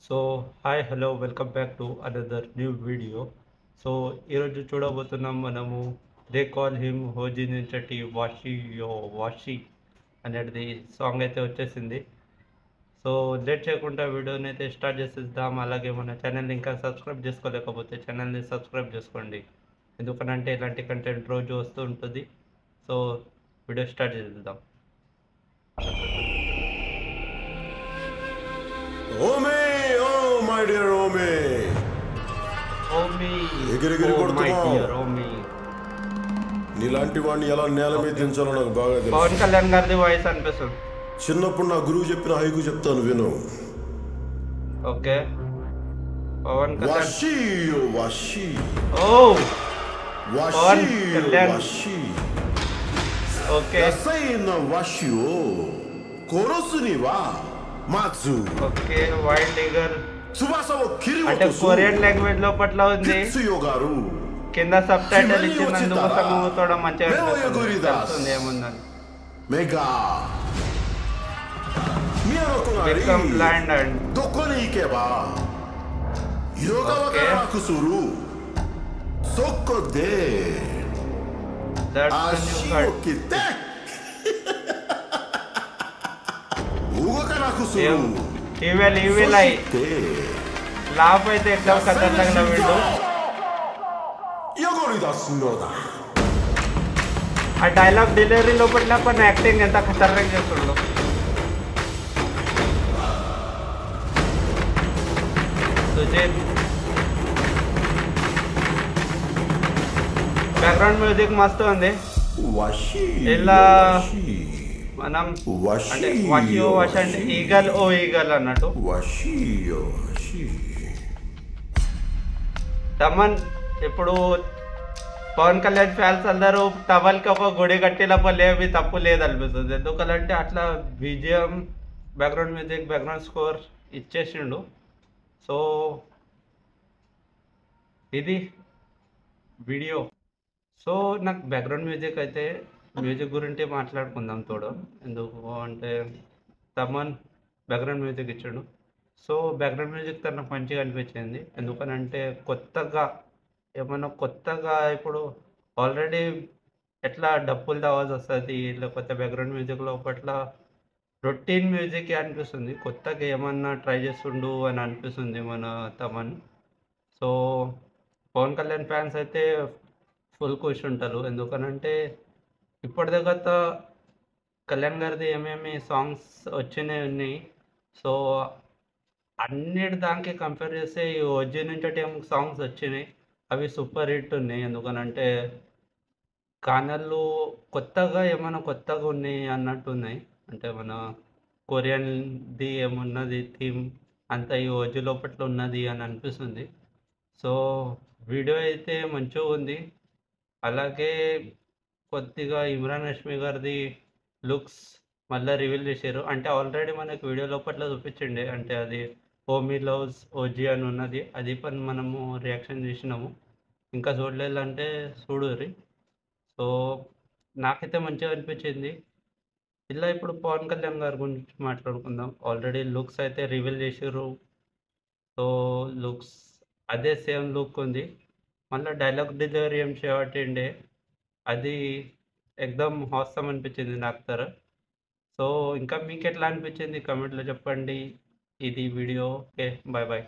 So hi hello welcome back to another new video. So ఈరోజు చూడబోతున్నాం మనము they call him హోజీ నుంచటి Vashi యో వాషి అనేది సాంగ్ అయితే వచ్చేసింది. సో లేట్ చేయకుండా వీడియోని అయితే స్టార్ట్ చేసేద్దాం. అలాగే మన ఛానల్ని ఇంకా సబ్స్క్రైబ్ చేసుకోలేకపోతే ఛానల్ని సబ్స్క్రైబ్ చేసుకోండి, ఎందుకనంటే ఇలాంటి కంటెంట్ రోజు వస్తూ ఉంటుంది. సో వీడియో స్టార్ట్ చేద్దాం. ఓమే ఓ మై డియర్ ఓమే ఓమి ఎగిరెగిరి ఓ మై కొడుతున్నావు. డియర్ ఓమి. నీలాంటి వాడిని ఎలా నేల మీద దించాలో నాకు బాగా తెలుసు. పవన్ కళ్యాణ్ గారిది వాయిస్ అనిపిస్తుంది. చిన్నప్పుడు నా గురువు చెప్పిన హైకు చెప్తాను విను. ఓకే, పవన్ కళ్యాణ్. వాషి వాషి ఓ పవన్ వాషి కళ్యాణ్. వాషి ఓకే రసైన వాషి ఓ కొరసునివా మాత్సు ఓకే, వైల్డ్ టిగర్ సువాసవ కిరివో అంటే కొరియన్ లాంగ్వేజ్ లోపట్ల ఉంది. కిత్సుయో గారు కింద సబ్ టైటిల్ శివయ్య ఇచ్చినందుకు వచ్చిందా? సమూహతోడ మంచిగా మేవయ్య అనిపిస్తుంది. గురిదాస్. తెలుస్తుంది ఏముందని. మెగా బికమ్ బ్లైండ్ అండ్ దొక్కని ఇకేబా యోగవక Okay. రాకుసురు సొక్కొద్దే దట్స్ న్యూ కట్. ఆశివొక్కితే ఊగక రాకుసురు ఈవిల్ అయి లాప్ అయితే ఎట్లా కథ వీళ్ళు. యొగొరిదాస్నోదా ఆ డైలాగ్ డెలివరీ లోపల కొన్ని యాక్టింగ్ ఎంత ఖతర్నాక్ చేస్తుండో. సుజిత్ బ్యాక్గ్రౌండ్ మ్యూజిక్ మస్తు ఉంది. వాషి ఇలా వాషి మనం వాషి అంటే వాషి ఓ వాషి అంటే ఈగల్ ఓ ఈగల్ అన్నట్టు. వాషి వాషి తమన్ ఇప్పుడు పవన్ కళ్యాణ్ ఫ్యాన్స్ అందరూ టవల్కి ఒక గుడి కట్టినప్పుడు లేవి తప్పు లేదు అనిపిస్తుంది. ఎందుకంటే అట్లా విజయం బ్యాక్గ్రౌండ్ మ్యూజిక్ బ్యాక్గ్రౌండ్ స్కోర్ ఇచ్చేసిండు. సో ఇది వీడియో. సో నాకు బ్యాక్గ్రౌండ్ మ్యూజిక్ అయితే మ్యూజిక్ గురించి మాట్లాడుకుందాం తోడు. ఎందుకు అంటే తమన్ బ్యాక్గ్రౌండ్ మ్యూజిక్ ఇచ్చాడు. సో బ్యాక్గ్రౌండ్ మ్యూజిక్ తనకు మంచిగా అనిపించింది. ఎందుకనంటే కొత్తగా ఇప్పుడు ఆల్రెడీ ఎట్లా డప్పులు ఆవాజ్ వస్తుంది, లేకపోతే బ్యాక్గ్రౌండ్ మ్యూజిక్ లోపట్ల రొటీన్ మ్యూజిక్ అనిపిస్తుంది. కొత్తగా ఏమన్నా ట్రై చేస్తుండు అని అనిపిస్తుంది మన తమన్. సో పవన్ కళ్యాణ్ ఫ్యాన్స్ అయితే ఫుల్ ఖుషి ఉంటారు. ఎందుకనంటే ఇప్పటిదాకా కళ్యాణ్ గారిది ఏమేమి సాంగ్స్ ఉన్నాయి. సో అన్నిటి దానికి కంపేర్ చేస్తే ఈ ఓజీ నుంచి ఏం సాంగ్స్ వచ్చినాయి అవి సూపర్ హిట్ ఉన్నాయి. ఎందుకనంటే కానళ్ళు ఏమైనా కొత్తగా ఉన్నాయి అన్నట్టు ఉన్నాయి. అంటే మన కొరియన్ది ఏమున్నది థీమ్ అంతా ఈ ఓజీ లోపట్ల ఉన్నది అని అనిపిస్తుంది. సో వీడియో అయితే మంచిగా ఉంది. అలాగే కొద్దిగా ఇమ్రాన్ హష్మి గారిది లుక్స్ మళ్ళీ రివీల్ చేశారు. అంటే ఆల్రెడీ మనకు వీడియో లోపట్ల చూపించండి. అంటే అది హోమీ లవ్స్ ఓజీ అని ఉన్నది. అది పని మనము రియాక్షన్ చేసినాము. ఇంకా చూడలేదంటే చూడుర్రి. సో నాకైతే మంచిగా అనిపించింది. ఇలా ఇప్పుడు పవన్ కళ్యాణ్ గారి గురించి మాట్లాడుకుందాం. ఆల్రెడీ లుక్స్ అయితే రివీల్ చేసారు. సో లుక్స్ అదే సేమ్ లుక్ ఉంది. మళ్ళీ డైలాగ్ డెలివరీ ఏం చేయబట్టిండే అది ఎక్దమ్ హాస్యం అనిపించింది నాకు తర. సో ఇంకా మీకు ఎట్లా అనిపించింది కమెంట్లో చెప్పండి. ఇది వీడియో. Okay, bye bye.